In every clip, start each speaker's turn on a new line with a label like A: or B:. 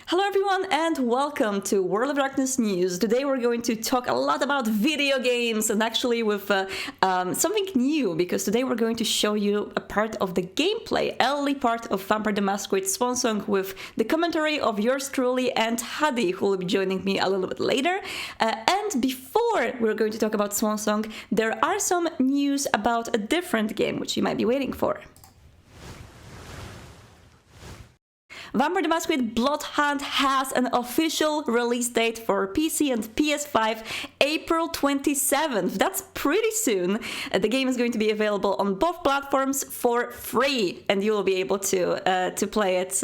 A: Hello everyone and welcome to World of Darkness News. Today we're going to talk a lot about video games and actually with something new, because today we're going to show you a part of the gameplay, early part of Vampire the Masquerade Swansong with the commentary of yours truly and Hadi, who will be joining me a little bit later. And before we're going to talk about Swansong, there are some news about a different game which you might be waiting for. Vampire the Masquerade Bloodhunt has an official release date for PC and PS5, April 27th. That's pretty soon. The game is going to be available on both platforms for free, and you will be able to play it.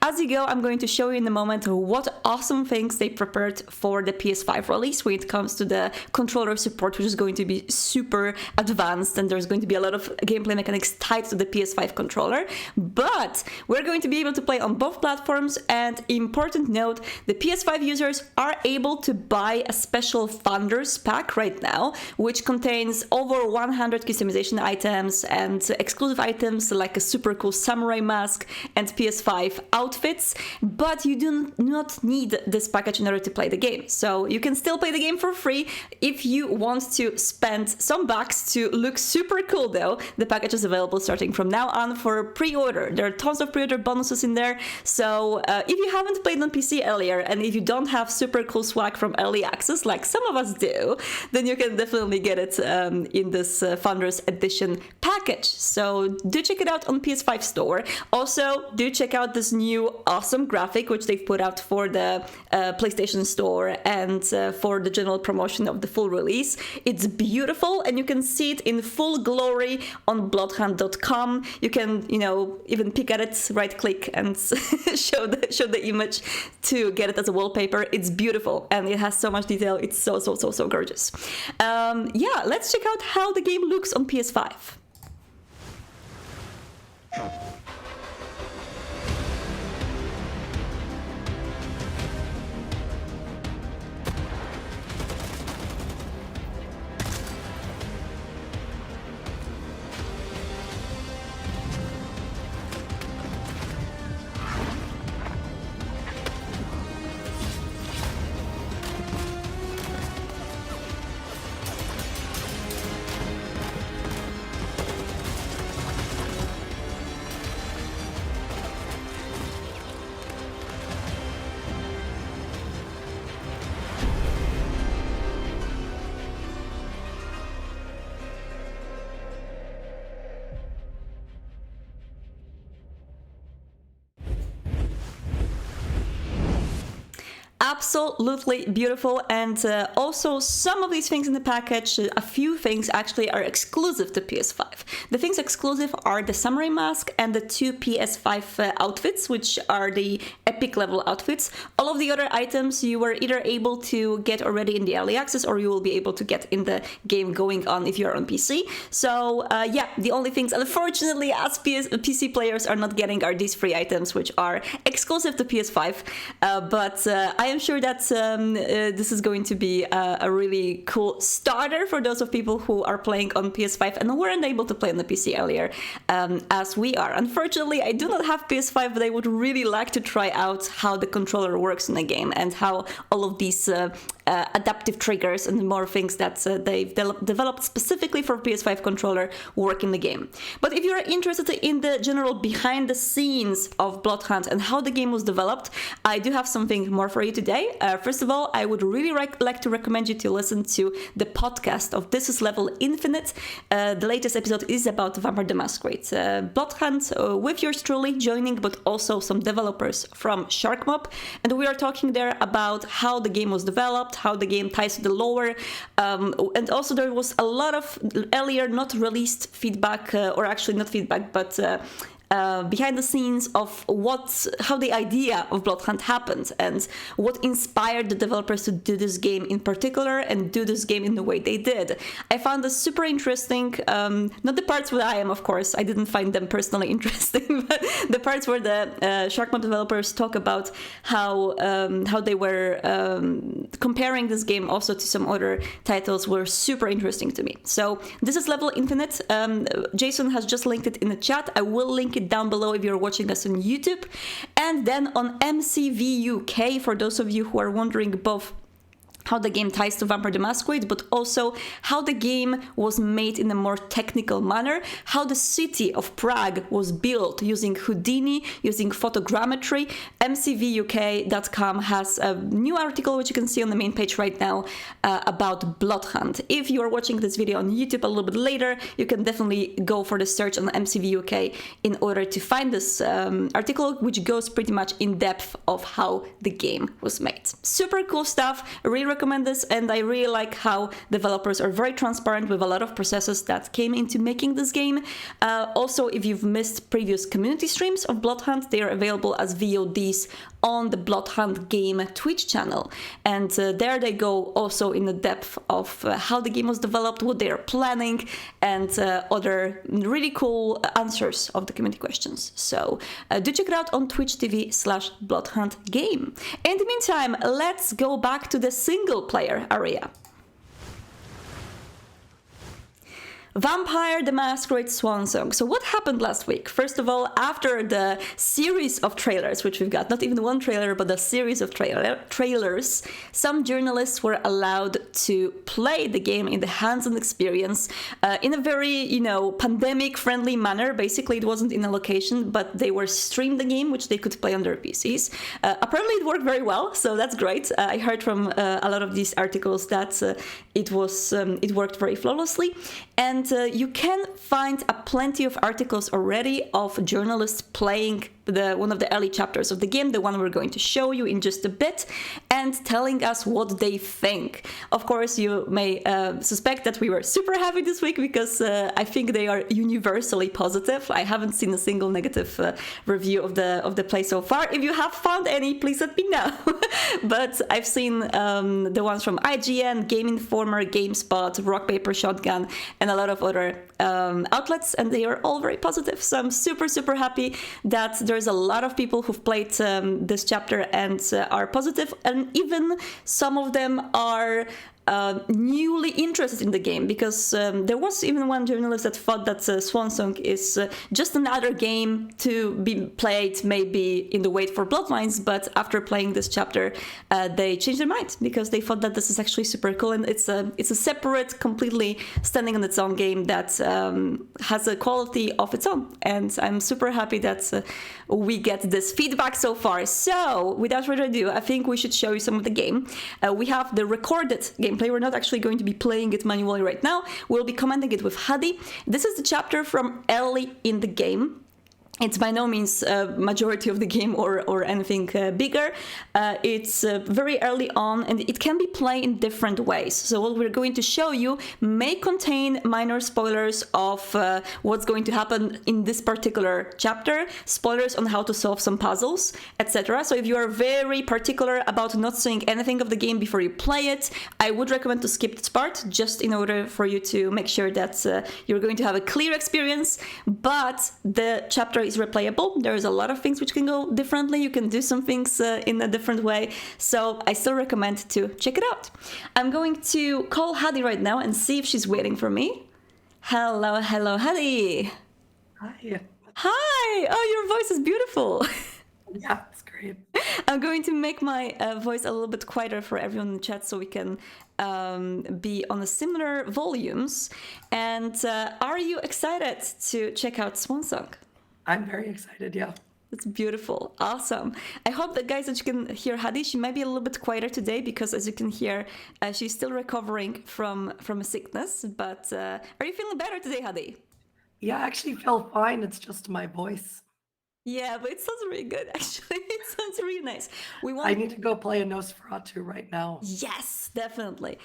A: As you go, I'm going to show you in a moment what awesome things they prepared for the PS5 release when it comes to the controller support, which is going to be super advanced, and there's going to be a lot of gameplay mechanics tied to the PS5 controller. But we're going to be able to play on both platforms, and important note, the PS5 users are able to buy a special Founders Pack right now, which contains over 100 customization items and exclusive items like a super cool samurai mask and PS5 outfits, but you do not need this package in order to play the game. So you can still play the game for free. If you want to spend some bucks to look super cool though, the package is available starting from now on for pre-order. There are tons of pre-order bonuses in there. So if you haven't played on PC earlier, and if you don't have super cool swag from early access like some of us do, then you can definitely get it in this Founders Edition package. So do check it out on PS5 Store. Also, do check out this new awesome graphic which they've put out for the PlayStation Store and for the general promotion of the full release. It's beautiful, and you can see it in full glory on bloodhunt.com. You can, even pick at it, right click, and show the image to get it as a wallpaper. It's beautiful and it has so much detail. It's so gorgeous. Let's check out how the game looks on PS5. Absolutely beautiful, and also some of these things in the package, a few things actually are exclusive to PS5. The things exclusive are the samurai mask and the two PS5 outfits, which are the epic level outfits. All of the other items you were either able to get already in the early access, or you will be able to get in the game going on if you're on PC. So the only things unfortunately as PC players are not getting are these three items, which are exclusive to PS5, but I am sure that this is going to be a really cool starter for those of people who are playing on PS5 and weren't able to play on the PC earlier, as we are. Unfortunately, I do not have PS5, but I would really like to try out how the controller works in the game and how all of these adaptive triggers and more things that they've developed specifically for PS5 controller work in the game. But if you're interested in the general behind the scenes of Bloodhunt and how the game was developed, I do have something more for you today. First of all, I would really like to recommend you to listen to the podcast of This Is Level Infinite. The latest episode is about Vampire the Masquerade Bloodhunt, with yours truly joining, but also some developers from Sharkmob, and we are talking there about how the game was developed, how the game ties to the lore, and also there was a lot of earlier not released feedback, or actually not feedback, but behind the scenes of how the idea of Bloodhunt happened and what inspired the developers to do this game in particular and do this game in the way they did. I found this super interesting. Not the parts where I am, of course, I didn't find them personally interesting, but the parts where the Sharkmob developers talk about how they were comparing this game also to some other titles were super interesting to me. So this is Level Infinite. Jason has just linked it in the chat. I will link it link down below if you're watching us on YouTube. And then on MCV UK, for those of you who are wondering both how the game ties to Vampire the Masquerade, but also how the game was made in a more technical manner, how the city of Prague was built using Houdini, using photogrammetry. MCVUK.com has a new article, which you can see on the main page right now, about Bloodhunt. If you are watching this video on YouTube a little bit later, you can definitely go for the search on MCVUK in order to find this article, which goes pretty much in depth of how the game was made. Super cool stuff. I really recommend this, and I really like how developers are very transparent with a lot of processes that came into making this game. Also, if you've missed previous community streams of Bloodhunt, they are available as VODs on the Bloodhunt game Twitch channel, and there they go also in the depth of how the game was developed, what they are planning, and other really cool answers of the community questions. So do check it out on Twitch TV/BloodhuntGame. In the meantime, let's go back to the single player area. Vampire the Masquerade Swansong. So what happened last week? First of all, after the series of trailers, which we've got, not even one trailer, but a series of trailers, some journalists were allowed to play the game in the hands-on experience in a very, pandemic-friendly manner. Basically, it wasn't in a location, but they were streamed the game, which they could play on their PCs. Apparently, it worked very well, so that's great. I heard from a lot of these articles that it worked very flawlessly. And you can find plenty of articles already of journalists playing one of the early chapters of the game, the one we're going to show you in just a bit, and telling us what they think. Of course, you may suspect that we were super happy this week because I think they are universally positive. I haven't seen a single negative review of the play so far. If you have found any, please let me know. But I've seen the ones from IGN, Game Informer, GameSpot, Rock Paper Shotgun, and a lot of other outlets, and they are all very positive. So I'm super, super happy that there's a lot of people who've played this chapter and are positive, and even some of them are newly interested in the game, because there was even one journalist that thought that Swansong is just another game to be played maybe in the wait for Bloodlines, but after playing this chapter they changed their mind because they thought that this is actually super cool, and it's a separate, completely standing on its own game that has a quality of its own, and I'm super happy that we get this feedback so far. So without further ado, I think we should show you some of the game. We have the recorded gameplay. We're not actually going to be playing it manually right now. We'll be commenting it with Hadi. This is the chapter from early in the game. It's by no means majority of the game or anything bigger. It's very early on, and it can be played in different ways. So what we're going to show you may contain minor spoilers of what's going to happen in this particular chapter, spoilers on how to solve some puzzles, etc. So if you are very particular about not seeing anything of the game before you play it, I would recommend to skip this part, just in order for you to make sure that you're going to have a clear experience. But the chapter is replayable. There's a lot of things which can go differently. You can do some things in a different way. So I still recommend to check it out. I'm going to call Hadi right now and see if she's waiting for me. Hello, Hadi.
B: Hi.
A: Hi. Oh, your voice is beautiful.
B: Yeah, it's great.
A: I'm going to make my voice a little bit quieter for everyone in the chat so we can be on a similar volumes. And are you excited to check out Swansong?
B: I'm very excited, yeah.
A: It's beautiful. Awesome. I hope that, guys, that you can hear Hadi. She might be a little bit quieter today because, as you can hear, she's still recovering from a sickness. But are you feeling better today, Hadi?
B: Yeah, I actually felt fine. It's just my voice.
A: Yeah, but it sounds really good, actually. It sounds really nice.
B: I need to go play a Nosferatu right now.
A: Yes, definitely.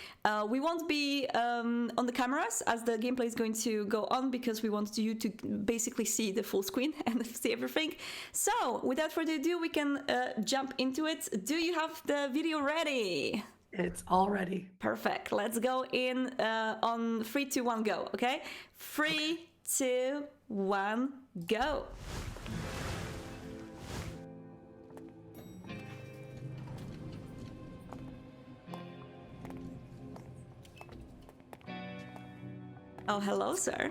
A: We won't be on the cameras as the gameplay is going to go on, because we want you to basically see the full screen and see everything. So, without further ado, we can jump into it. Do you have the video ready?
B: It's all ready.
A: Perfect. Let's go in on 3, 2, 1, go. Okay? 3, 2, 1, go. Oh, hello, sir.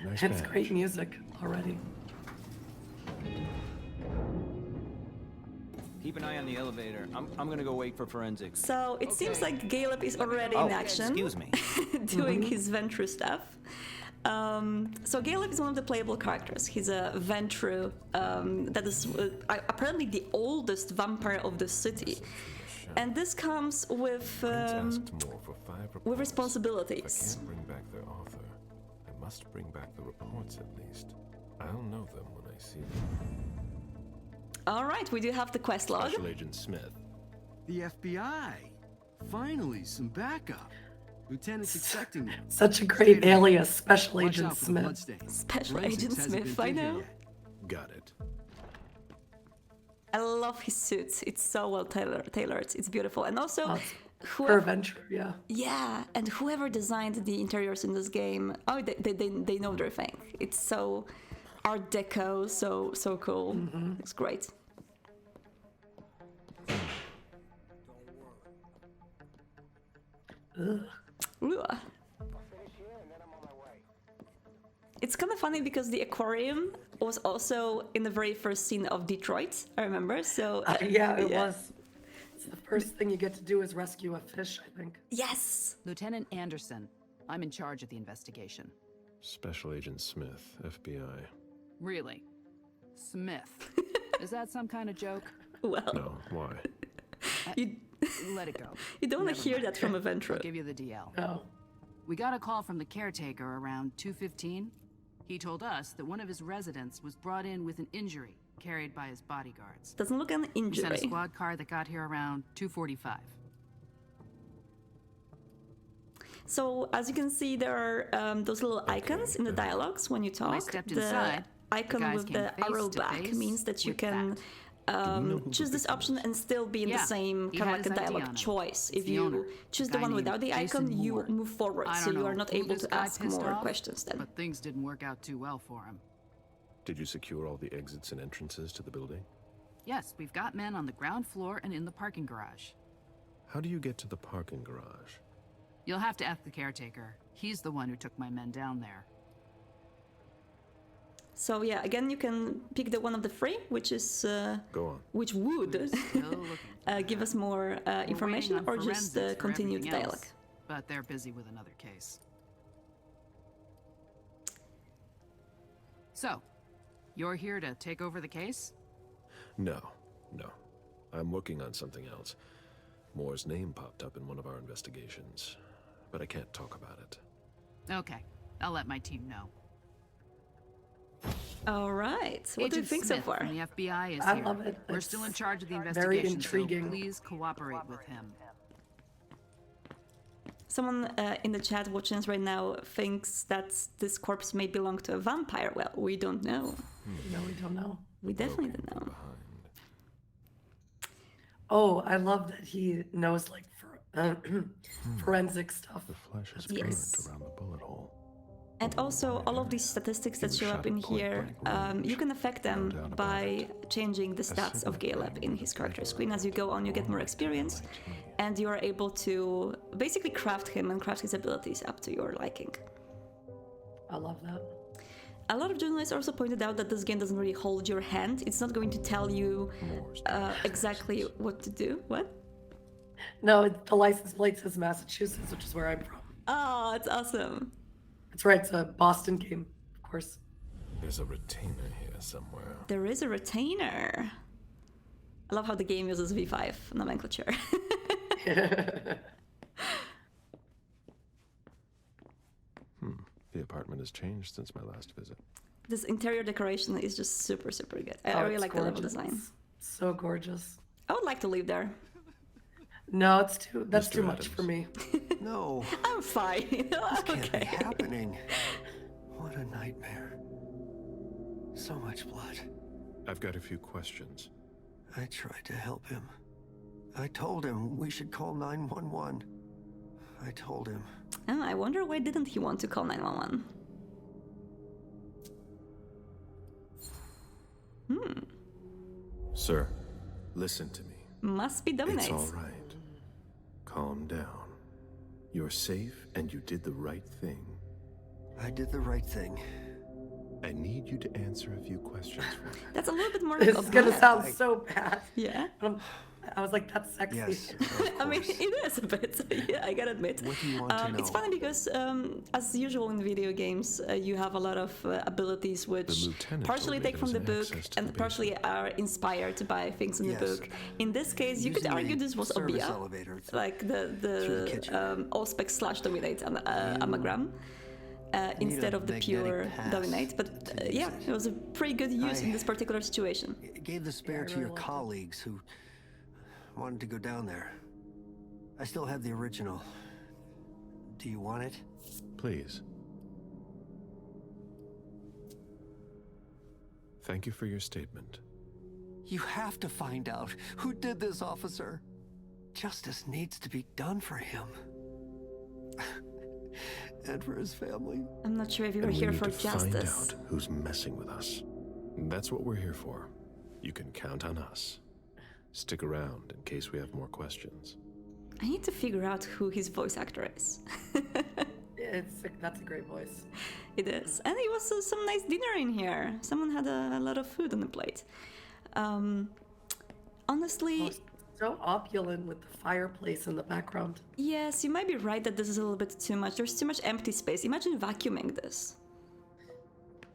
B: Nice. It's great music already.
C: Keep an eye on the elevator. I'm gonna go wait for forensics.
A: So it seems like Caleb is already in action.
C: Excuse me.
A: Doing his Ventru stuff. So Caleb is one of the playable characters. He's a Ventru that is apparently the oldest vampire of the city. And this comes with responsibilities.
D: I can't bring back their author. I must bring back the reports at least. I'll know them when I see them.
A: All right, we do have the quest log.
D: Special Agent Smith.
E: The FBI. Finally, some backup. Lieutenant's expecting you.
B: Such a great alias, Special
E: Watch
B: Agent
E: out for the
B: Smith.
E: bloodstains.
A: Special
E: Forensics
A: Agent
E: hasn't
A: Smith,
E: been
A: I
E: through here
A: know.
E: yet.
D: Got it.
A: I love his suits. It's so well tailored. It's beautiful. And also,
B: Per
A: whoever,
B: Venture, yeah.
A: yeah, and whoever designed the interiors in this game, they know their thing. It's so Art Deco, so cool. It's great. Ooh. It's kind of funny because the aquarium was also in the very first scene of Detroit, I remember. So
B: Yeah, it was. It's the first thing you get to do is rescue a fish, I think.
A: Yes.
F: Lieutenant Anderson, I'm in charge of the investigation.
D: Special Agent Smith, FBI.
F: Really? Smith. Is that some kind of joke?
A: Well,
D: No, why?
A: you
F: Let it go.
A: you don't want
F: Never
A: to hear
F: mind.
A: that from a
F: I'll
A: Ventru.
F: give you the DL.
B: Oh.
F: We got a call from the caretaker around 2:15. He told us that one of his residents was brought in with an injury carried by his bodyguards.
A: Doesn't look an
F: We sent
A: injury.
F: a squad car that got here around 2:45.
A: So as you can see, there are those little icons in the dialogues when you talk.
F: When I stepped
A: the
F: inside, the
A: icon
F: guys
A: with
F: came
A: the
F: face
A: arrow
F: to
A: back
F: face
A: means that you
F: with
A: can choose this option and still be in the
F: Yeah,
A: same
F: he
A: kind of
F: had
A: like a
F: his ID
A: dialogue
F: on him.
A: choice.
F: It's
A: If
F: the
A: you
F: owner,
A: choose
F: a
A: the
F: guy
A: one
F: named
A: without the icon,
F: Jason
A: you
F: Moore.
A: move forward,
F: I
A: so
F: don't
A: you
F: know
A: are not
F: who
A: able
F: this
A: to
F: guy
A: ask
F: pissed
A: more
F: off,
A: questions then.
F: But things didn't work out too well for him.
D: Did you secure all the exits and entrances to the building?
F: Yes, we've got men on the ground floor and in the parking garage.
D: How do you get to the parking garage?
F: You'll have to ask the caretaker. He's the one who took my men down there.
A: So yeah, again, you can pick the one of the three, which is
D: Go on.
A: which would
F: Still looking.
A: give us more
F: We're
A: information,
F: waiting on
A: or just
F: forensics for
A: continue the
F: everything
A: dialogue.
F: else, but they're busy with another case. So, you're here to take over the case?
D: No. I'm working on something else. Moore's name popped up in one of our investigations, but I can't talk about it.
F: Okay, I'll let my team know.
A: All right. What do you
F: Agent
A: think
F: Smith
A: so far?
F: from the FBI is
B: I
F: here.
B: love it.
F: We're
B: It's
F: still in charge of the
B: very
F: investigation,
B: intriguing.
F: so please cooperate with him.
A: Someone in the chat watching us right now thinks that this corpse may belong to a vampire. Well, we don't know.
B: No, we don't know.
A: We definitely
D: Broken
A: don't
D: from
A: know.
D: behind.
B: Oh, I love that he knows like forensic stuff.
D: The flesh is
A: Yes.
D: burnt around the bullet hole.
A: And also, all of these statistics that show up in here, you can affect them by changing the stats of Caleb in his character screen. As you go on, you get more experience, and you are able to basically craft him and craft his abilities up to your liking.
B: I love that.
A: A lot of journalists also pointed out that this game doesn't really hold your hand. It's not going to tell you exactly what to do. What?
B: No, the license plate says Massachusetts, which is where I'm from.
A: Oh, it's awesome.
B: That's right, it's a Boston game, of course.
D: There's a retainer here somewhere.
A: There is a retainer. I love how the game uses V5 nomenclature.
D: The apartment has changed since my last visit.
A: This interior decoration is just super, super good. I
B: Oh,
A: really
B: it's
A: like the level
B: gorgeous.
A: design.
B: So gorgeous.
A: I would like to live there.
B: No, that's
D: Mr.
B: too much for
D: Adams.
B: me.
G: No,
A: I'm fine.
G: this can't be
A: Okay.
G: happening. What a nightmare. So much blood.
D: I've got a few questions.
G: I tried to help him. I told him we should call 911. I told him.
A: Oh, I wonder why didn't he want to call 911?
D: Sir, listen to me.
A: Must be
D: It's
A: dominates.
D: all right. Calm down. You're safe and you did the right thing.
G: I did the right thing.
D: I need you to answer a few questions for me.
A: That's a little bit more
B: This
A: like
B: is gonna
A: obvious.
B: sound so bad.
A: Yeah.
B: I was like, that's sexy.
G: Yes, of
A: I mean,
G: course.
A: it is a bit. Yeah, I gotta admit.
G: What do you want to know?
A: It's funny because, as usual in video games, you have a lot of abilities which
D: lieutenant
A: partially
D: told me
A: take
D: there
A: from the
D: was
A: book
D: an access to
A: and
D: the
A: partially
D: basement.
A: are inspired by things in
G: Yes.
A: the book. In this case, you could
G: Using
A: argue
G: the
A: this was
G: service
A: Obia,
G: elevator
A: like
G: through the kitchen.
A: Auspex / dominate anagram. Instead
G: a
A: of the
G: magnetic
A: pure
G: pass
A: dominate, but
G: to use
A: yeah,
G: it.
A: it was a pretty good use in
G: I-
A: this particular situation.
G: Gave the spare to
B: really
G: your
B: liked it.
G: colleagues who wanted to go down there. I still have the original. Do you want it?
D: Please. Thank you for your statement.
G: You have to find out who did this, officer. Justice needs to be done for him. And for his family.
A: I'm not sure if you were
D: And we
A: here
D: need
A: for
D: to
A: justice.
D: find out who's messing with us. That's what we're here for. You can count on us. Stick around in case we have more questions.
A: I need to figure out who his voice actor is.
B: That's a great voice.
A: It is. And it was some nice dinner in here. Someone had a lot of food on the plate. Honestly,
B: So opulent with the fireplace in the background.
A: yes, you might be right that this is a little bit too much. There's too much empty space. Imagine vacuuming this.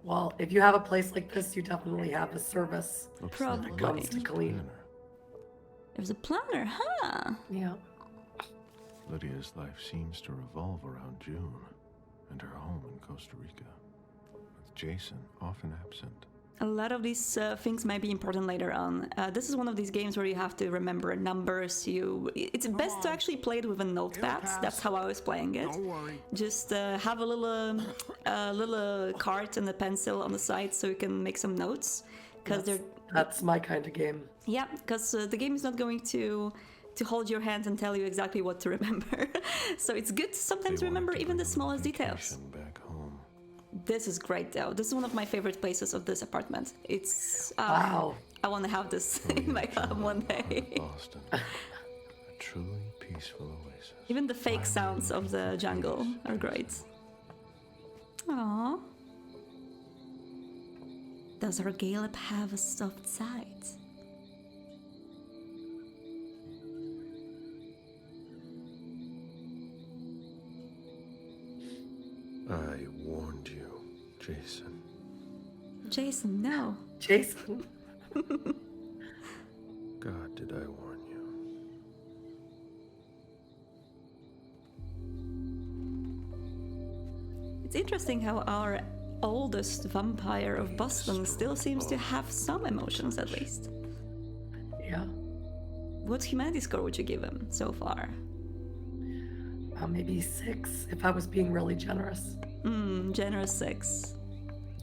B: Well, if you have a place like this, you definitely have a service
A: Probably.
B: that comes to clean.
A: There's a planner, huh?
B: Yeah.
D: Lydia's life seems to revolve around June and her home in Costa Rica, with Jason often absent.
A: A lot of these things might be important later on. This is one of these games where you have to remember numbers. It's best to actually play it with a notepad. That's how I was playing it.
E: Don't worry.
A: Just have a little card and a pencil on the side so you can make some notes. Because
B: That's my kind of game.
A: yeah, because the game is not going to hold your hand and tell you exactly what to remember. So it's good to sometimes
D: They
A: remember
D: wanted to
A: even the
D: bring
A: smallest
D: them
A: details.
D: vacation back home.
A: This is great though. This is one of my favorite places of this apartment. It's
B: Wow.
A: I want to have this in my home one day.
D: Boston, a truly peaceful oasis.
A: Even the fake sounds of the jungle are great. Aww. Does our Caleb have a soft side?
D: I warned you, Jason.
A: Jason, no.
B: Jason.
D: God, did I warn you?
A: It's interesting how our oldest vampire of Boston still seems to have some emotions at least.
B: Yeah.
A: What humanity score would you give him so far?
B: Maybe 6 if I was being really generous.
A: Generous 6.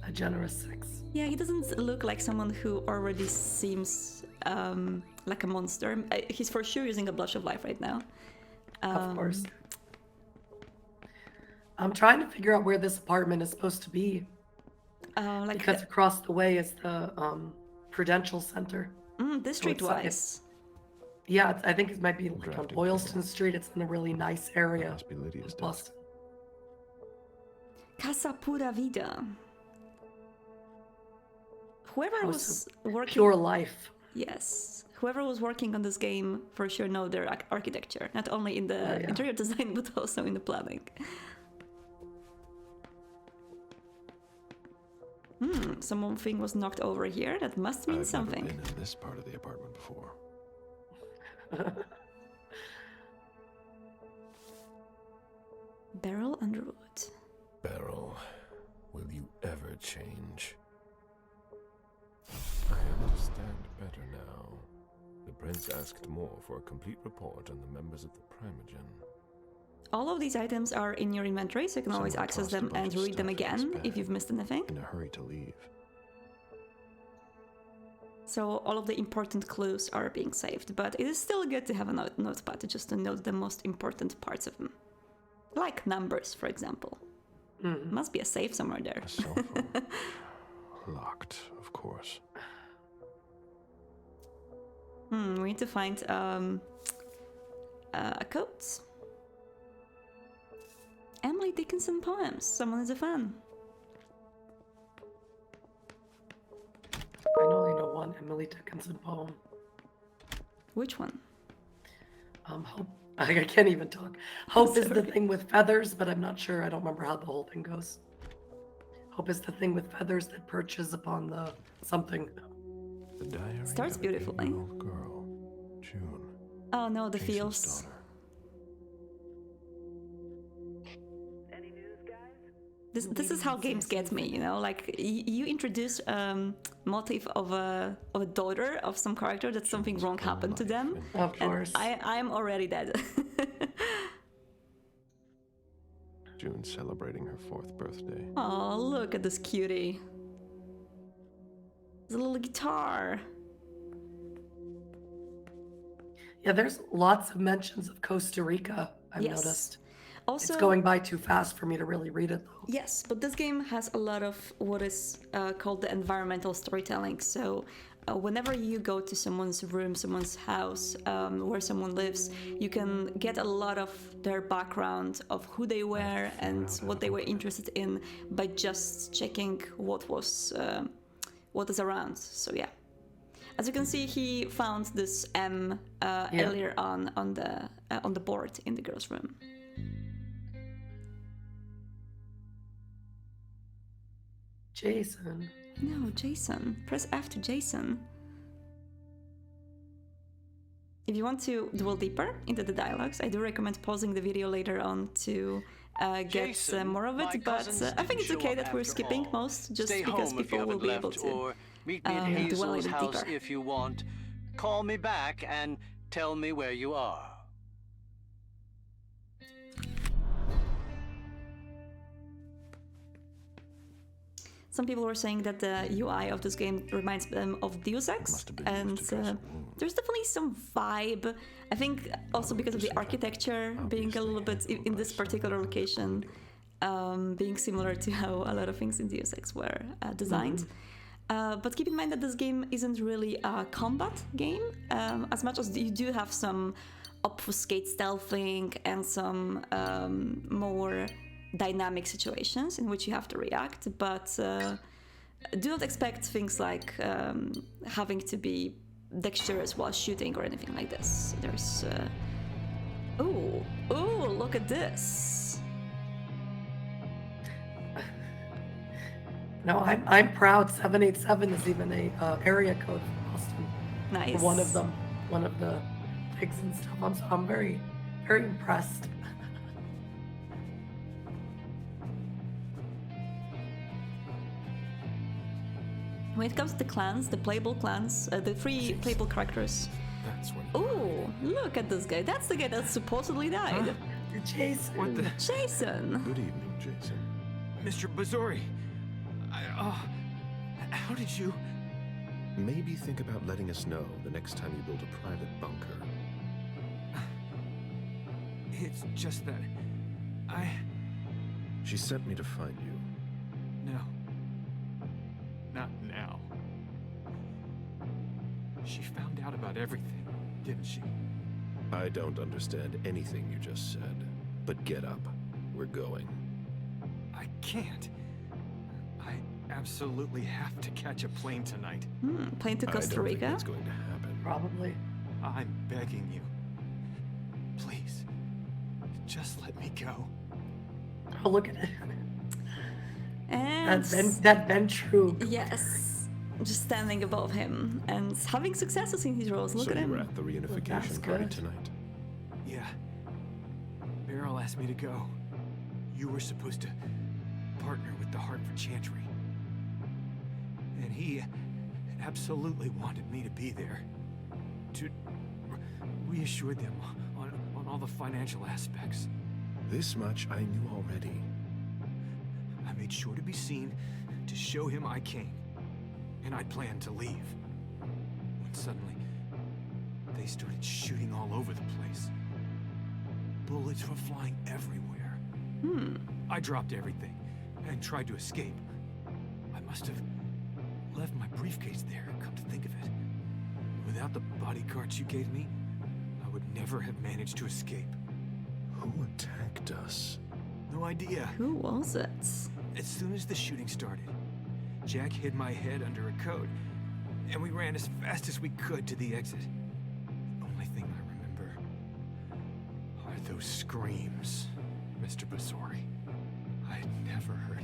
B: A generous 6.
A: Yeah, he doesn't look like someone who already seems like a monster. He's for sure using a blush of life right now.
B: Of course. I'm trying to figure out where this apartment is supposed to be.
A: Like
B: Because across the way is the Prudential Center.
A: district-wise.
B: Yeah, I think it might be like on
D: Drafting
B: Boylston
D: paper.
B: Street. It's in a really nice
D: That
B: area.
D: must be Lydia's
B: of
D: desk.
B: Boston.
A: Casa Pura Vida. Whoever
B: House
A: was working,
B: Pure life.
A: yes, whoever was working on this game for sure know their architecture, not only in the
B: yeah.
A: interior design but also in the planning. Something was knocked over here. That must mean
D: I've
A: something.
D: never been in this part of the apartment before.
A: Beryl Underwood.
D: Beryl, will you ever change? I understand better now. The prince asked more for a complete report on the members of the Primogen.
A: All of these items are in your inventory, so you can always
D: Someone
A: access
D: tossed a
A: them
D: bunch
A: and
D: of
A: read them
D: stuff in his
A: again if
D: bag.
A: you've missed anything.
D: In a hurry to leave.
A: So all of the important clues are being saved, but it is still good to have a notepad just to note the most important parts of them. Like numbers, for example. Must be a safe somewhere there.
D: A cell phone. Locked, of course.
A: We need to find a quote. Emily Dickinson poems. Someone is a fan.
B: on Emily Dickinson poem.
A: Which one?
B: Hope. I can't even talk. Hope is the thing with feathers, but I'm not sure. I don't remember how the whole thing goes. Hope is the thing with feathers that perches upon the something.
D: The diary
A: Starts
D: of a
A: beautifully.
D: 8-year-old girl, June.
A: Oh no, the
D: Jason's
A: feels.
D: daughter.
A: This is how games get me, you know. Like you introduce motif of a daughter of some character that something wrong happened to them,
B: Of
A: and
B: course.
A: I'm already dead.
D: June celebrating her 4th birthday.
A: Oh, look at this cutie. There's a little guitar.
B: Yeah, there's lots of mentions of Costa Rica, I've
A: Yes.
B: noticed.
A: Also,
B: It's going by too fast for me to really read it, though.
A: yes, but this game has a lot of what is called the environmental storytelling. So, whenever you go to someone's room, someone's house, where someone lives, you can get a lot of their background of who they were and what they were interested in by just checking what is around. So yeah, as you can see, he found this M earlier on the board in the girl's room.
B: Jason.
A: No, Jason. Press F to Jason. If you want to dwell deeper into the dialogues, I do recommend pausing the video later on to get
H: Jason,
A: more of
H: my
A: it, but
H: cousins
A: I think it's
H: didn't show
A: okay
H: up
A: that we're
H: after
A: skipping
H: all.
A: most, just
H: Stay
A: because
H: home if you
A: people will
H: haven't
A: be able
H: left,
A: to
H: or meet me at
A: dwell a
H: Hazel's
A: little
H: house
A: deeper.
H: if you want. Call me back and tell me where you are.
A: Some people were saying that the UI of this game reminds them of Deus Ex,
D: Must have been
A: and
D: used to dress a wound.
A: there's definitely some vibe. I think also because of the architecture being a little bit in this particular location, being similar to how a lot of things in Deus Ex were designed. But keep in mind that this game isn't really a combat game, as much as you do have some obfuscate stealthing and some more dynamic situations in which you have to react, but do not expect things like having to be dexterous while shooting or anything like this. There's ooh, look at this.
B: No, I'm proud. 787 is even a area code for Boston.
A: Nice.
B: One of them, one of the things and stuff. I'm very, very impressed.
A: When it comes to the clans, the playable clans, the three playable characters.
D: That's when.
A: Oh, look at this guy. That's the guy that supposedly died.
B: Jason.
E: What the?
A: Jason.
D: Good evening, Jason.
E: Mr. Bazori. How did you?
D: Maybe think about letting us know the next time you build a private bunker.
E: It's just that
D: She sent me to find you.
E: No. Not now. She found out about everything, didn't she?
D: I don't understand anything you just said, but get up. We're going.
E: I can't. I absolutely have to catch a plane tonight.
A: Plane to
D: I
A: Costa
D: don't think
A: Rica.
D: that's going to happen.
B: Probably.
E: I'm begging you. Please. Just let me go.
B: Oh, look at it.
A: And
B: That Ventrue.
A: yes, just standing above him and having successes in his roles. Look
D: So
A: at
D: you were
A: him.
D: at the
B: That's
D: reunification party
B: good.
D: tonight?
E: Yeah. Beryl asked me to go. You were supposed to partner with the Hartford Chantry. And he absolutely wanted me to be there. To reassure them on all the financial aspects.
D: This much I knew already.
E: I made sure to be seen to show him I came. And I'd planned to leave. When suddenly, they started shooting all over the place. Bullets were flying everywhere. I dropped everything and tried to escape. I must have left my briefcase there, come to think of it. Without the bodyguards you gave me, I would never have managed to escape.
D: Who attacked us?
E: No idea.
A: Who was it?
E: As soon as the shooting started, Jack hid my head under a coat, and we ran as fast as we could to the exit. The only thing I remember are those screams, Mr. Basori. I'd never heard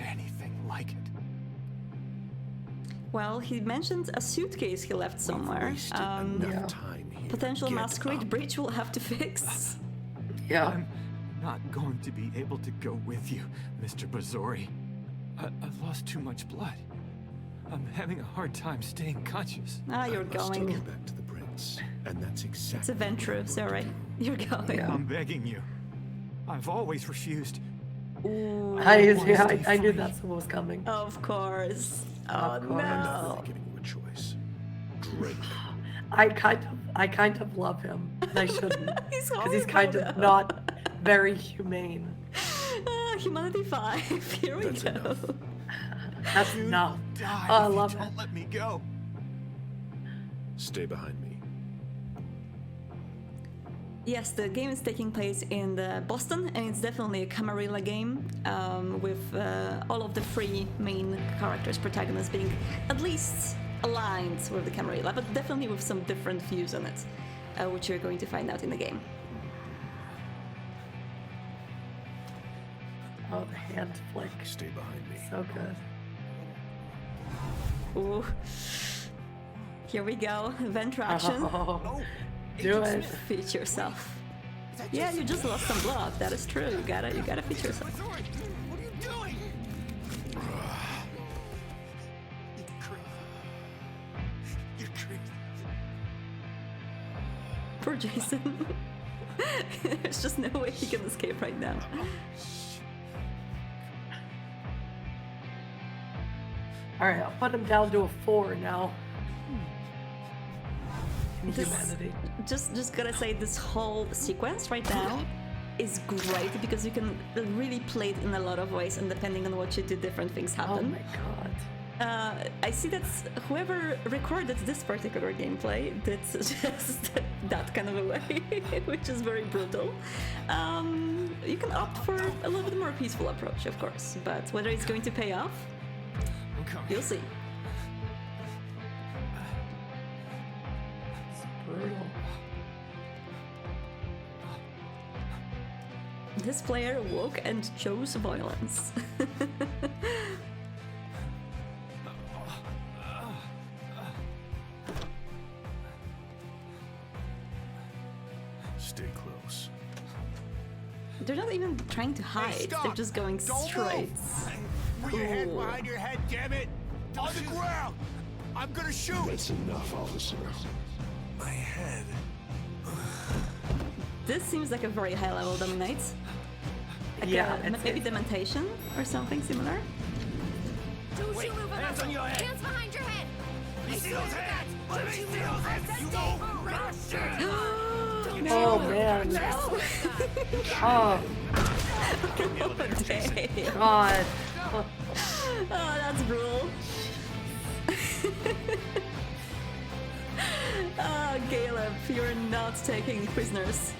E: anything like it.
A: Well, he mentioned a suitcase he left somewhere.
D: Enough time here.
A: Potential
D: Get
A: masquerade
D: up.
A: breach we'll have to fix.
B: Yeah.
E: I'm not going to be able to go with you, Mr. Basori. I've lost too much blood. I'm having a hard time staying conscious.
A: Ah, you're
D: I must
A: going.
D: go back to the prince, and that's exactly.
A: It's a venture, sorry. You're going.
B: Yeah.
E: I'm begging you. I've always refused.
B: I knew that's what was coming.
A: Of course. Oh
B: Of course.
D: I'm
A: no.
D: not really giving you a choice. Drink.
B: I kind of love him. And I shouldn't.
A: He's
B: Because he's kind
A: horrible,
B: of
A: though.
B: not very humane.
A: Humanity 5. Here we
D: That's
A: go.
D: enough.
B: That's
E: You
B: enough.
E: die
B: Oh, I
E: if you
B: love it.
E: don't let me go.
D: Stay behind me.
A: Yes, the game is taking place in Boston, and it's definitely a Camarilla game with all of the three main characters, protagonists being at least aligned with the Camarilla, but definitely with some different views on it, which you're going to find out in the game.
B: Oh, the hand flick.
D: Stay behind me.
B: So good.
A: Ooh. Here we go, venture action.
B: Oh, do it.
A: Feed yourself. Yeah, you just lost some blood. That is true. You gotta feed yourself.
E: What are you doing? You're crazy.
A: Poor Jason. There's just no way he can escape right now.
B: All right, I'll put him down to a 4 now. In
A: This-
B: humanity.
A: Just gotta say, this whole sequence right now is great because you can really play it in a lot of ways, and depending on what you do, different things
B: Oh
A: happen.
B: my god.
A: I see that whoever recorded this particular gameplay did suggest that kind of a way, which is very brutal. You can opt for a little bit more peaceful approach, of course, but whether it's going to pay off,
E: I'm coming.
A: you'll see.
B: It's brutal.
A: This player woke and chose violence.
D: Stay close.
A: They're not even trying to hide,
E: stop.
A: they're just going
E: Don't
A: straight.
E: Put your hand
A: Ooh.
E: behind your head, damn it! On the ground! I'm gonna shoot!
D: That's enough, officer.
E: My head.
A: This seems like a very high level dominate. Like
B: Yeah,
A: maybe
B: it's-
A: dementation or something similar.
I: Don't shoot over
E: hands on your head.
I: Hands behind your head!
E: Let me see those hands! Let me see those hands! You won't rush
B: Oh man. Oh
A: Damn.
B: god.
A: Oh, that's brutal. Oh, Caleb, you're not taking prisoners.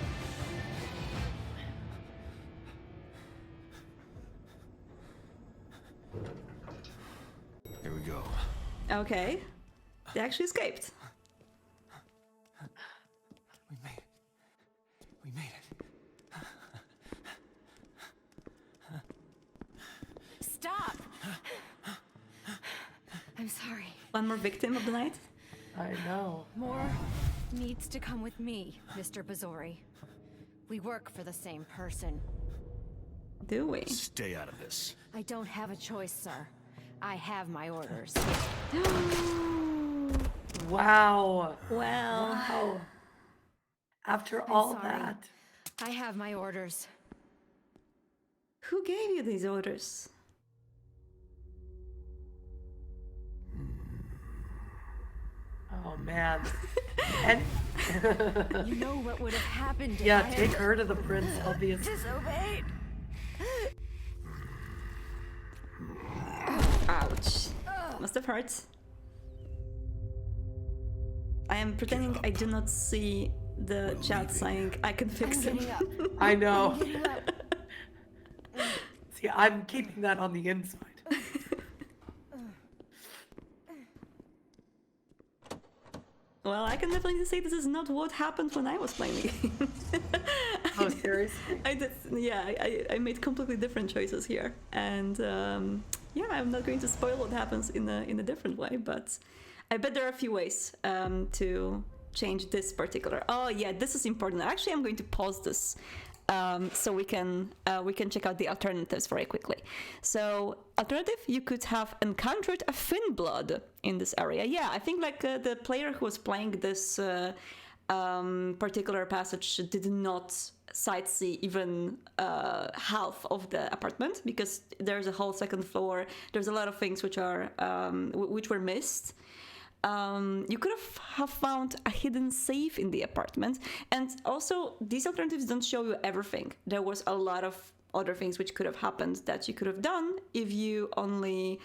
D: Here we go.
A: Okay. They actually escaped.
E: We made it. We made it.
I: Stop! I'm sorry.
A: One more victim of the night.
B: I know.
I: More needs to come with me, Mr. Bazori. We work for the same person.
A: Do we?
D: Stay out of this.
I: I don't have a choice, sir. I have my orders.
B: Wow.
A: Well,
B: Wow. After
I: I'm
B: all
I: sorry.
B: that.
I: I have my orders.
A: who gave you these orders?
B: Oh man. And
I: You know what would have happened if I
B: yeah,
I: had
B: take her to the prince, obviously.
I: disobeyed.
A: Ouch. Must have hurt. I am pretending I do not see the chat saying I can fix
I: I'm
A: him.
I: getting up.
B: I know.
I: I'm getting up.
B: See, I'm keeping that on the inside.
A: Well, I can definitely say this is not what happened when I was playing the game.
B: Oh, seriously?
A: I made completely different choices here, and I'm not going to spoil what happens in a different way, but I bet there are a few ways to change this particular. Oh yeah, this is important. Actually, I'm going to pause this so we can check out the alternatives very quickly. So, alternative, you could have encountered a Finn blood in this area. Yeah, I think like the player who was playing this particular passage did not sightsee even half of the apartment, because there's a whole second floor. There's a lot of things which were missed. You could have found a hidden safe in the apartment, and also these alternatives don't show you everything. There was a lot of other things which could have happened that you could have done if you only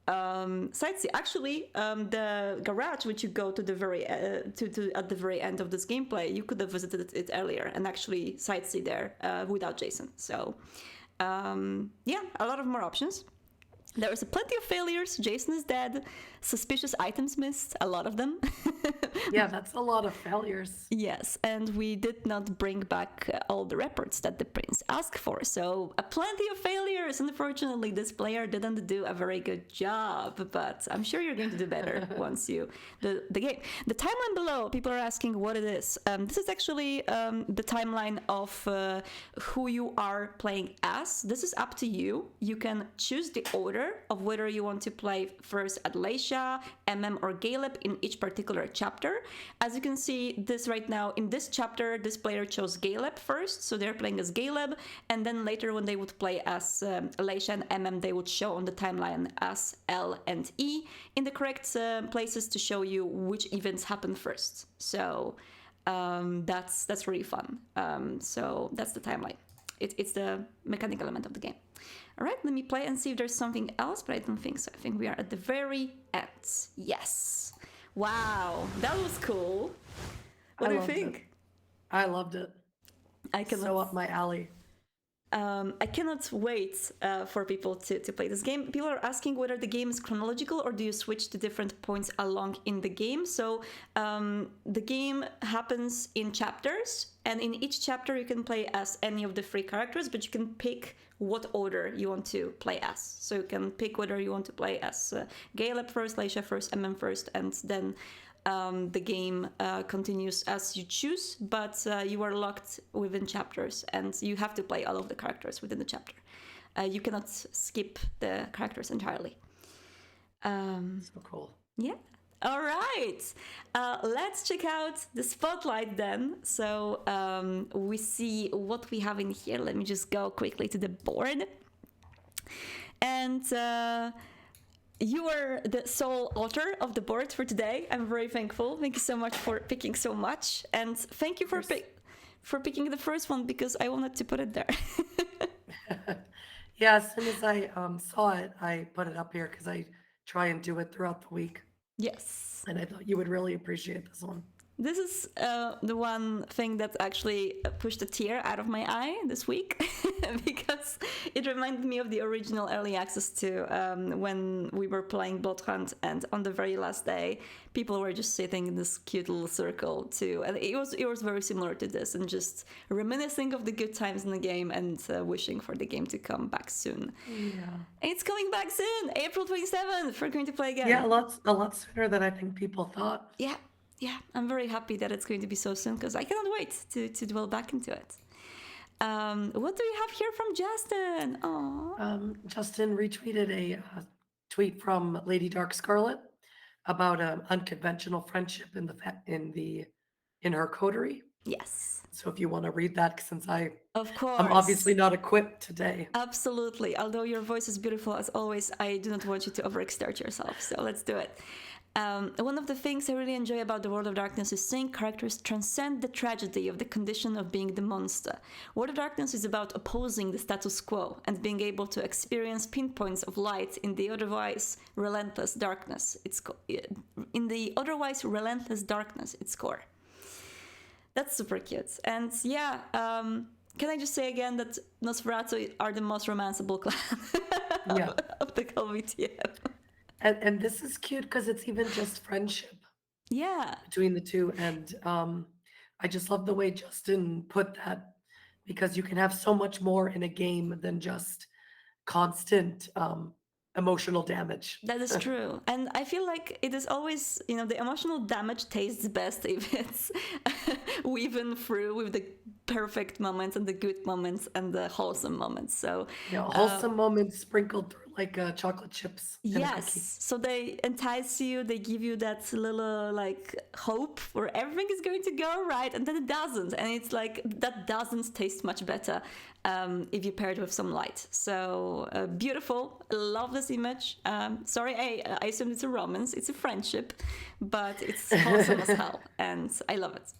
A: sightsee. Actually, the garage which you go to the very at the very end of this gameplay, you could have visited it earlier and actually sightsee there without Jason. So a lot of more options. There was plenty of failures. Jason is dead. Suspicious items missed, a lot of them.
B: Yeah, that's a lot of failures.
A: Yes, and we did not bring back all the reports that the prince asked for. So plenty of failures. Unfortunately, this player didn't do a very good job, but I'm sure you're going to do better once you the game. The timeline below, people are asking what it is. This is actually the timeline of who you are playing as. This is up to you. You can choose the order of whether you want to play first at Leisha, MM, or Galeb in each particular chapter. As you can see, this right now, in this chapter, this player chose Galeb first, so they're playing as Galeb, and then later when they would play as Leisha and MM, they would show on the timeline as L and E in the correct places to show you which events happened first. So that's really fun. So that's the timeline. It's the mechanic element of the game. All right, let me play and see if there's something else, but I don't think so. I think we are at the very end. Yes. Wow, that was cool. What do you think?
B: I loved it. So up my alley.
A: I cannot wait for people to play this game. People are asking whether the game is chronological or do you switch to different points along in the game. So the game happens in chapters, and in each chapter you can play as any of the 3 characters, but you can pick what order you want to play as. So you can pick whether you want to play as Galeb first, Leisha first, MM first, and then the game continues as you choose, but you are locked within chapters, and you have to play all of the characters within the chapter. You cannot skip the characters entirely.
B: So cool.
A: Yeah. All right. Let's check out the spotlight then. So we see what we have in here. Let me just go quickly to the board. And you are the sole author of the board for today. I'm very thankful. Thank you so much for picking so much. And thank you for picking the first one, because I wanted to put it there.
B: Yeah, as soon as I saw it, I put it up here because I try and do it throughout the week.
A: Yes.
B: And I thought you would really appreciate this one.
A: This is the one thing that actually pushed a tear out of my eye this week, because it reminded me of the original early access to when we were playing Bloodhunt, and on the very last day, people were just sitting in this cute little circle too, and it was very similar to this, and just reminiscing of the good times in the game and wishing for the game to come back soon.
B: Yeah,
A: it's coming back soon, April 27th. We're going to play again.
B: Yeah, a lot sooner than I think people thought.
A: Yeah, I'm very happy that it's going to be so soon, because I cannot wait to dwell back into it. What do we have here from Justin? Aww.
B: Justin retweeted a tweet from Lady Dark Scarlet about unconventional friendship in her coterie.
A: Yes.
B: So if you want to read that, since I'm
A: course,
B: obviously not equipped today.
A: Absolutely. Although your voice is beautiful as always, I do not want you to overexert yourself. So let's do it. One of the things I really enjoy about the World of Darkness is seeing characters transcend the tragedy of the condition of being the monster. World of Darkness is about opposing the status quo and being able to experience pinpoints of light in the otherwise relentless darkness. Its core. That's super cute. And yeah, can I just say again that Nosferatu are the most romanceable clan of the whole VTM.
B: And this is cute because it's even just friendship.
A: Yeah.
B: between the two. And I just love the way Justin put that, because you can have so much more in a game than just constant emotional damage.
A: That is true. And I feel like it is always, the emotional damage tastes best if it's woven through with the perfect moments and the good moments and the wholesome moments. So,
B: Wholesome moments sprinkled through like chocolate chips in a cookie.
A: yes. So they entice you, they give you that little like hope where everything is going to go right, and then it doesn't. And it's like that doesn't taste much better if you pair it with some light. So beautiful. Love this image. Sorry, I assumed it's a romance. It's a friendship, but it's wholesome as hell, and I love it.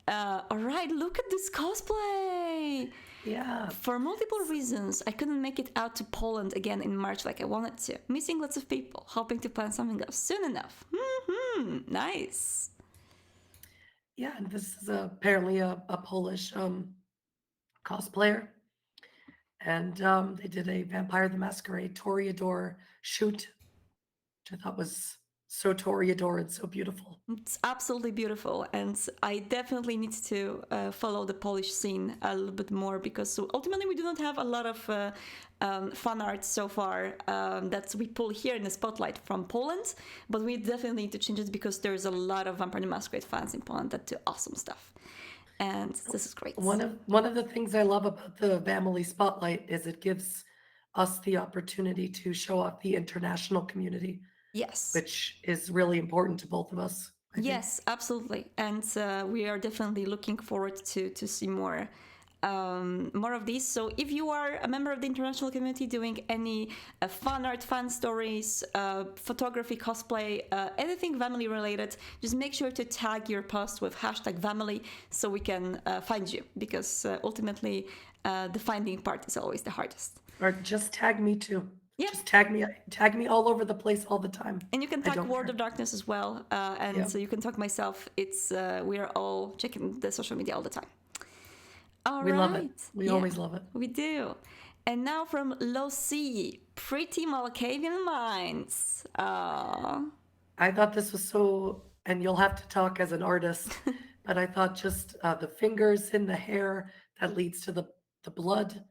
A: All right, look at this cosplay.
B: Yeah.
A: For multiple reasons, I couldn't make it out to Poland again in March like I wanted to. Missing lots of people, hoping to plan something else soon enough. Nice.
B: Yeah, and this is apparently a Polish cosplayer. And they did a Vampire the Masquerade Toreador shoot, which I thought was so Toreador and so beautiful.
A: It's absolutely beautiful, and I definitely need to follow the Polish scene a little bit more, because ultimately we do not have a lot of fan art so far that we pull here in the spotlight from Poland, but we definitely need to change it, because there's a lot of Vampire the Masquerade fans in Poland that do awesome stuff, and this is great.
B: One of the things I love about the Vamily Spotlight is it gives us the opportunity to show off the international community,
A: Yes.
B: which is really important to both of us. I think.
A: Yes, absolutely, and we are definitely looking forward to see more of these. So if you are a member of the international community doing any fan art, fan stories, photography, cosplay, anything Vamily related, just make sure to tag your post with #Vamily so we can find you, because ultimately the finding part is always the hardest.
B: Or just tag me too.
A: Yeah.
B: Just tag me all over the place all the time.
A: And you can
B: I
A: tag
B: don't
A: World
B: care.
A: of Darkness as well, and
B: Yeah.
A: so you can tag myself. It's we are all checking the social media all the time. All
B: We
A: right.
B: love it. We always love it.
A: We do. And now from Low Sea, Pretty Malkavian Minds.
B: I thought this was so, and you'll have to talk as an artist, but I thought just the fingers in the hair that leads to the blood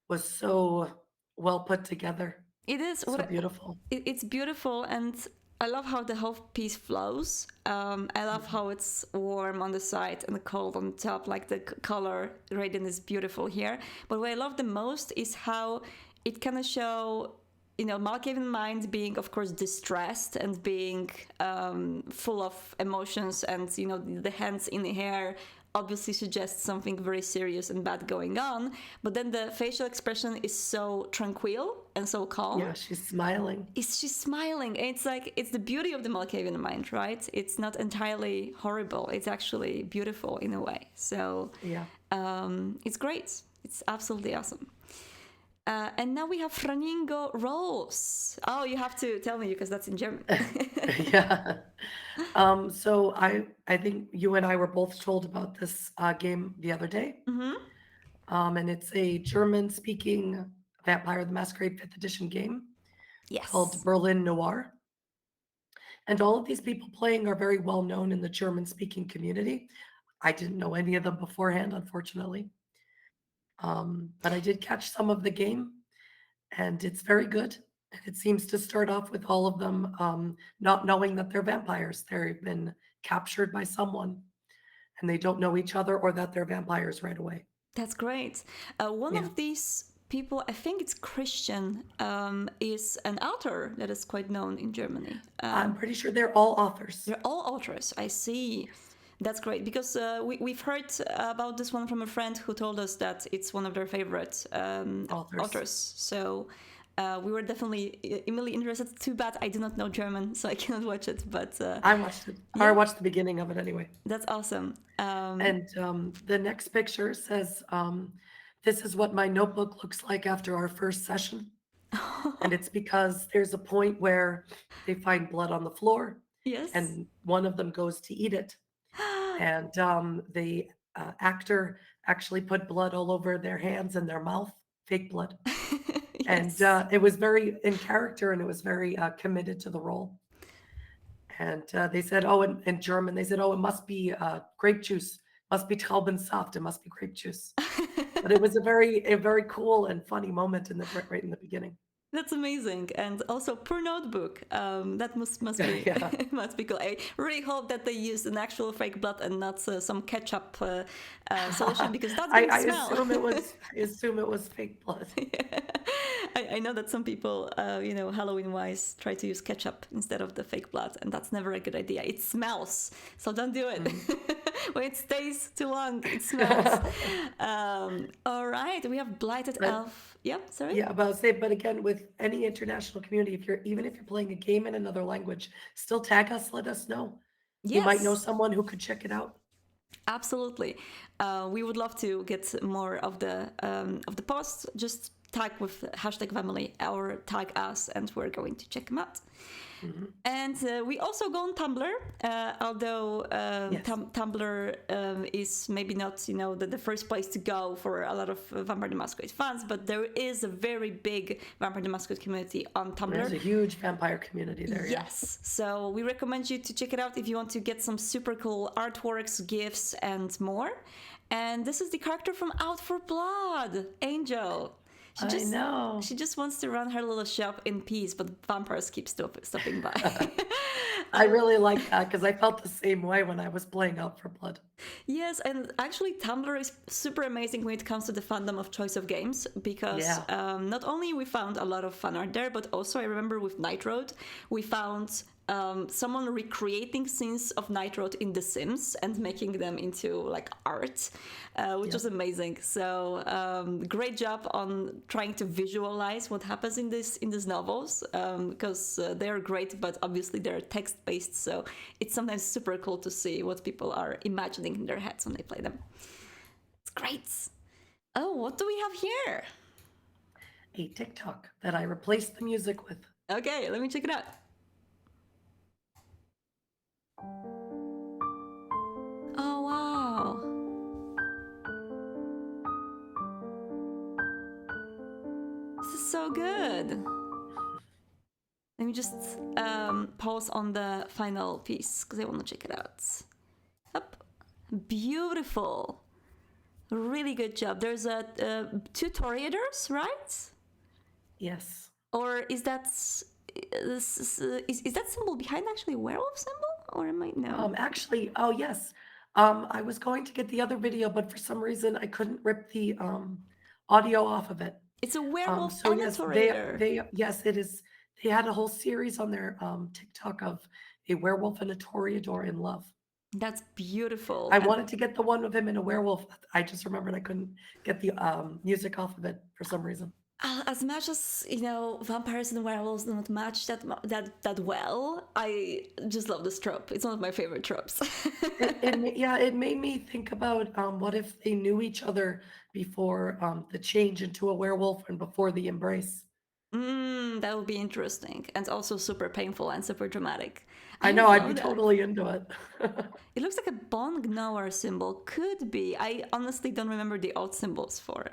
B: was so well put together.
A: It is
B: So beautiful.
A: It's beautiful, and I love how the whole piece flows. I love how it's warm on the side and cold on top, like the color gradient is beautiful here. But what I love the most is how it kind of show, Malkavian Mind being, of course, distressed and being full of emotions, and, the hands in the hair obviously suggests something very serious and bad going on, but then the facial expression is so tranquil and so calm.
B: Yeah, she's smiling.
A: She's smiling. It's like, it's the beauty of the Malkavian Mind, right? It's not entirely horrible. It's actually beautiful in a way. So
B: Yeah.
A: it's great. It's absolutely awesome. And now we have Franingo Rose. Oh, you have to tell me, because that's in German.
B: Yeah. So I think you and I were both told about this game the other day. And it's a German-speaking Vampire the Masquerade 5th edition game
A: Yes.
B: called Berlin Noir. And all of these people playing are very well known in the German-speaking community. I didn't know any of them beforehand, unfortunately. But I did catch some of the game, and it's very good. And it seems to start off with all of them not knowing that they're vampires. They've been captured by someone, and they don't know each other or that they're vampires right away.
A: That's great. One
B: Yeah.
A: of these people, I think it's Christian, is an author that is quite known in Germany.
B: I'm pretty sure they're all authors.
A: They're all authors. I see. That's great, because we've heard about this one from a friend who told us that it's one of their favorite authors. So we were definitely immediately interested. Too bad I do not know German, so I cannot watch it. But
B: I watched it.
A: yeah.
B: I watched the beginning of it anyway.
A: That's awesome.
B: And the next picture says, "This is what my notebook looks like after our first session." And it's because there's a point where they find blood on the floor,
A: Yes.
B: and one of them goes to eat it. And the actor actually put blood all over their hands and their mouth, fake blood.
A: Yes.
B: And it was very in character, and it was very committed to the role. And they said, oh, in German, they said, oh, it must be grape juice, must be Traubensaft, it must be grape juice. But it was a very cool and funny moment right in the beginning.
A: That's amazing, and also per notebook. That must be
B: Yeah.
A: must be cool. I really hope that they used an actual fake blood and not some ketchup solution, because that's gonna
B: I
A: smell.
B: assume it was fake blood.
A: I know that some people, Halloween-wise, try to use ketchup instead of the fake blood, and that's never a good idea. It smells, so don't do it. When it stays too long, it smells. All right, we have Blighted Elf. Yep, sorry.
B: Yeah, but I'll say, but again, with any international community, even if you're playing a game in another language, still tag us, let us know.
A: Yes.
B: You might know someone who could check it out.
A: Absolutely. We would love to get more of the posts. Just tag with #Vamily or tag us, and we're going to check them out.
B: Mm-hmm.
A: And we also go on Tumblr, although
B: Yes.
A: Tumblr is maybe not, the first place to go for a lot of Vampire the Masquerade fans, but there is a very big Vampire the Masquerade community on Tumblr.
B: There's a huge vampire community there.
A: Yes, so we recommend you to check it out if you want to get some super cool artworks, gifts, and more. And this is the character from Out for Blood, Angel.
B: I know.
A: She just wants to run her little shop in peace, but vampires keep stopping by.
B: I really like that because I felt the same way when I was playing Out for Blood.
A: Yes, and actually Tumblr is super amazing when it comes to the fandom of choice of games, because not only we found a lot of fan art there, but also I remember with Night Road, we found someone recreating scenes of Night Road in The Sims and making them into like art, which was amazing. So great job on trying to visualize what happens in these novels, because they're great, but obviously they're text based, so it's sometimes super cool to see what people are imagining in their heads when they play them. It's great. Oh, what do we have here?
B: A TikTok that I replaced the music with.
A: Okay, let me check it out. Oh, wow. This is so good. Let me just pause on the final piece because I want to check it out. Up. Beautiful. Really good job. There's two Toreadors, right?
B: Yes.
A: Or is that is that symbol behind actually a werewolf symbol? Or am I no?
B: Actually, oh yes. I was going to get the other video, but for some reason I couldn't rip the audio off of it.
A: It's a werewolf
B: So
A: and
B: yes,
A: a Toreador.
B: yes, it is. They had a whole series on their TikTok of a werewolf and a Toreador in love.
A: That's beautiful.
B: I wanted to get the one with him and a werewolf. I just remembered I couldn't get the music off of it for some reason.
A: As much as vampires and werewolves do not match that well, I just love this trope. It's one of my favorite tropes.
B: It made me think about what if they knew each other before the change into a werewolf and before the embrace.
A: That would be interesting, and also super painful and super dramatic.
B: I know, I'd be totally into it.
A: It looks like a bone gnawer symbol. Could be. I honestly don't remember the old symbols for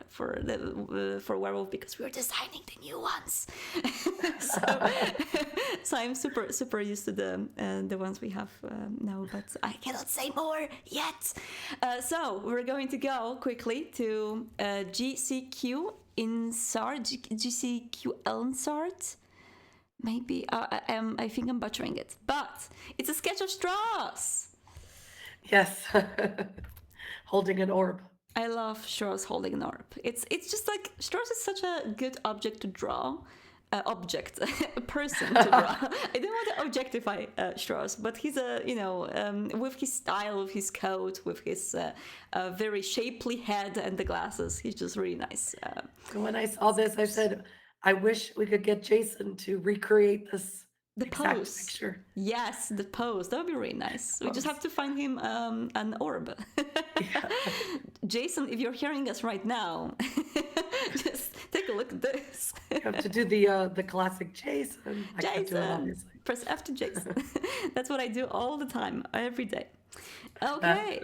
A: werewolf because we were designing the new ones. so I'm super used to the ones we have now, but I cannot say more yet. So we're going to go quickly to GCQ Insart. Maybe I think I'm butchering it, but it's a sketch of Strauss.
B: Yes, holding an orb.
A: I love Strauss holding an orb. It's just like Strauss is such a good object to draw. A person to draw. I don't want to objectify Strauss, but he's with his style, with his coat, with his very shapely head and the glasses, he's just really nice.
B: When I saw this, I said, I wish we could get Jason to recreate this exact
A: pose.
B: picture.
A: Yes, the pose. That would be really nice. We just have to find him an orb. Jason, if you're hearing us right now, just take a look at this.
B: You have to do the classic Jason. I can't do it, obviously.
A: Press F to Jason. That's what I do all the time, every day. Okay.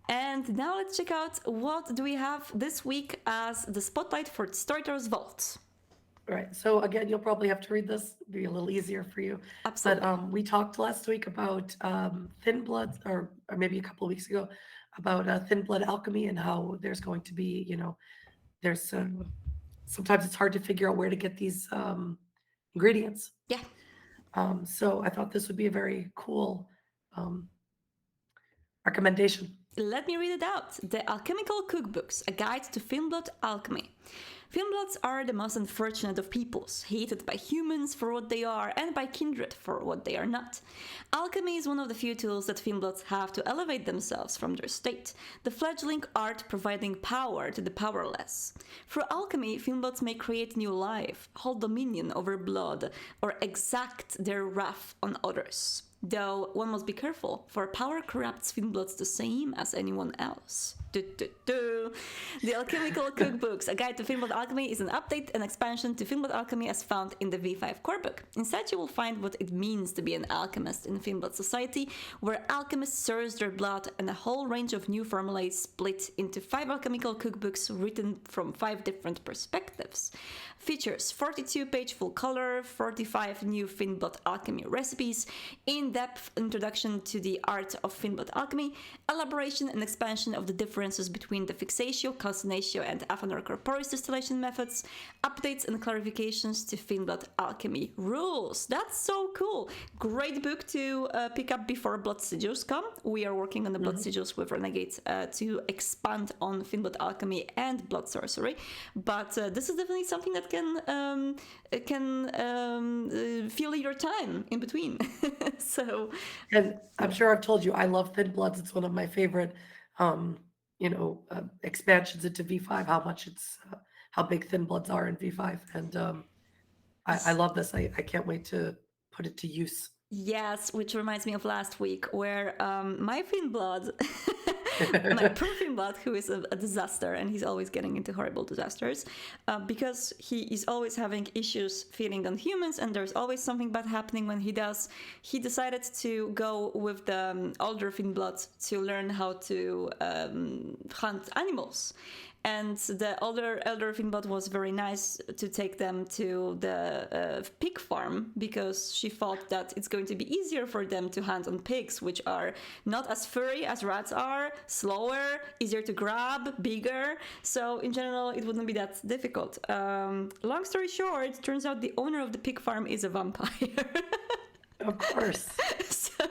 A: And now let's check out what do we have this week as the spotlight for Storyteller's Vault.
B: All right. So again, you'll probably have to read this. Be a little easier for you.
A: Absolutely.
B: But we talked last week about thin blood, or maybe a couple of weeks ago, about thin blood alchemy and how there's going to be, there's sometimes it's hard to figure out where to get these ingredients.
A: Yeah.
B: So I thought this would be a very cool um, recommendation.
A: Let me read it out. The Alchemical Cookbooks, a guide to Finnblood alchemy. Finnbloods are the most unfortunate of peoples, hated by humans for what they are and by kindred for what they are not. Alchemy is one of the few tools that Finnbloods have to elevate themselves from their state, the fledgling art providing power to the powerless. Through alchemy, Finnbloods may create new life, hold dominion over blood, or exact their wrath on others. Though one must be careful, for power corrupts Finnbloods the same as anyone else. The Alchemical Cookbooks, a guide to Finnblood alchemy, is an update and expansion to Finnblood alchemy as found in the V5 core book. Inside you will find what it means to be an alchemist in Finnblood society, where alchemists source their blood and a whole range of new formulae split into 5 alchemical cookbooks written from 5 different perspectives. Features 42-page full color, 45 new Finnblood alchemy recipes, in-depth introduction to the art of Finnblood alchemy, elaboration and expansion of the differences between the Fixatio, Calcinatio, and Athanor Corporis distillation methods, updates and clarifications to Finnblood alchemy rules. That's so cool! Great book to pick up before Blood Sigils come. We are working on the Blood Sigils with Renegade to expand on Finnblood alchemy and blood sorcery, but this is definitely something that can fill your time in between. So,
B: And I'm sure I've told you, I love Thin Bloods. It's one of my favorite, expansions into V5. How big Thin Bloods are in V5, and I love this. I can't wait to put it to use.
A: yes, which reminds me of last week where my Finnblood, my poor Finnblood, who is a disaster and he's always getting into horrible disasters because he is always having issues feeding on humans and there's always something bad happening when he does. He decided to go with the older Finnblood to learn how to hunt animals. And the elder Finnblood was very nice to take them to the pig farm because she thought that it's going to be easier for them to hunt on pigs, which are not as furry as rats are, slower, easier to grab, bigger. So in general, it wouldn't be that difficult. Long story short, it turns out the owner of the pig farm is a vampire.
B: Of course.
A: So,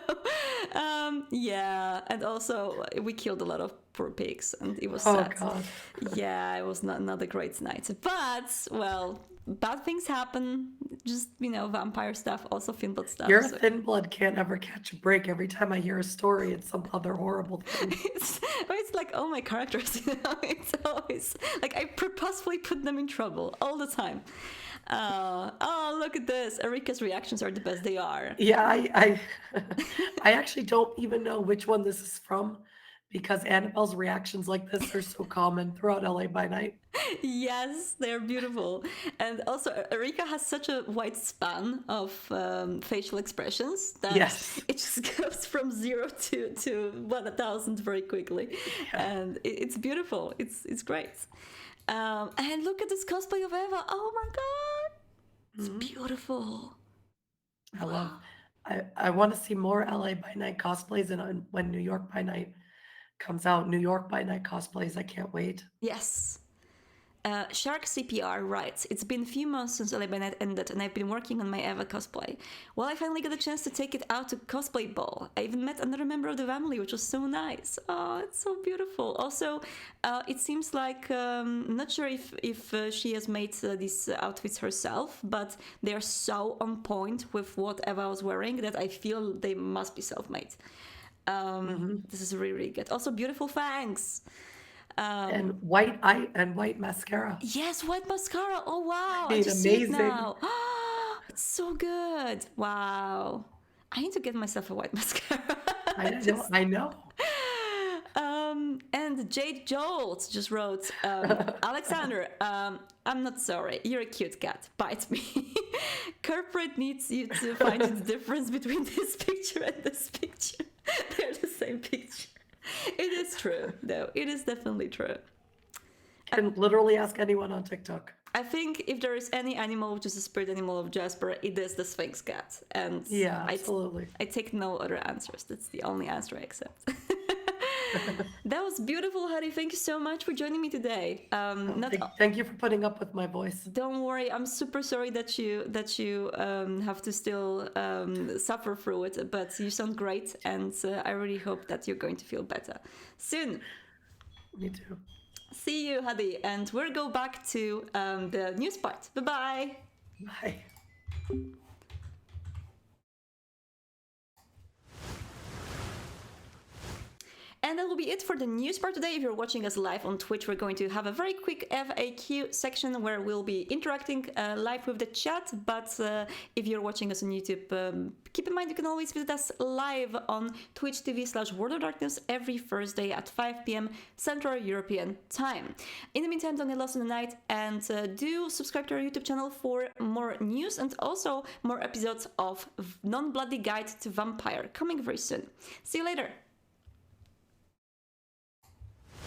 A: yeah, and also we killed a lot of poor pigs, and it was sad.
B: God.
A: Yeah, it was not a great night. But well, bad things happen. Just vampire stuff, also Finnblood stuff.
B: Your Thin Blood can't ever catch a break. Every time I hear a story, it's some other horrible thing.
A: It's like all my characters. It's always like I purposefully put them in trouble all the time. Oh, look at this. Erika's reactions are the best they are.
B: Yeah, I actually don't even know which one this is from because Annabelle's reactions like this are so common throughout LA by Night.
A: Yes, they're beautiful. And also, Erika has such a wide span of facial expressions that it just goes from 0 to 1,000 very quickly. Yeah. And it's beautiful. It's great. And look at this cosplay of Eva. Oh my god. It's beautiful.
B: I want to see more LA by Night cosplays, and when New York by Night comes out, New York by Night cosplays, I can't wait.
A: Yes. Shark CPR writes, it's been a few months since LA by Night ended and I've been working on my Eva cosplay. Well, I finally got a chance to take it out to cosplay ball. I even met another member of the family, which was so nice. Oh, it's so beautiful. Also, it seems like, not sure if she has made these outfits herself, but they're so on point with what Eva was wearing that I feel they must be self-made. This is really, really good. Also, beautiful fangs.
B: And white eye and white mascara.
A: Yes, white mascara. Oh wow!
B: It's amazing.
A: Now. It's so good. Wow. I need to get myself a white mascara.
B: I know.
A: And Jade Jolt just wrote, Alexander, I'm not sorry. You're a cute cat. Bite me. Corporate needs you to find the difference between this picture and this picture. They're the same picture. It is true, though. It is definitely true.
B: Can literally ask anyone on TikTok.
A: I think if there is any animal which is a spirit animal of Jasper, it is the Sphinx cat. And
B: Yeah, absolutely.
A: I take no other answers. That's the only answer I accept. That was beautiful, Harry. Thank you so much for joining me today.
B: Thank you for putting up with my voice.
A: Don't worry, I'm super sorry that you have to still suffer through it, but you sound great, and I really hope that you're going to feel better soon.
B: Me too.
A: See you, Hadi, and we'll go back to the news part. Bye-bye.
B: Bye.
A: And that will be it for the news part today. If you're watching us live on Twitch, we're going to have a very quick FAQ section where we'll be interacting live with the chat. But if you're watching us on YouTube, keep in mind you can always visit us live on Twitch TV/World of Darkness every Thursday at 5 p.m. Central European Time. In the meantime, don't get lost in the night, and do subscribe to our YouTube channel for more news and also more episodes of Non-Bloody Guide to Vampire coming very soon. See you later.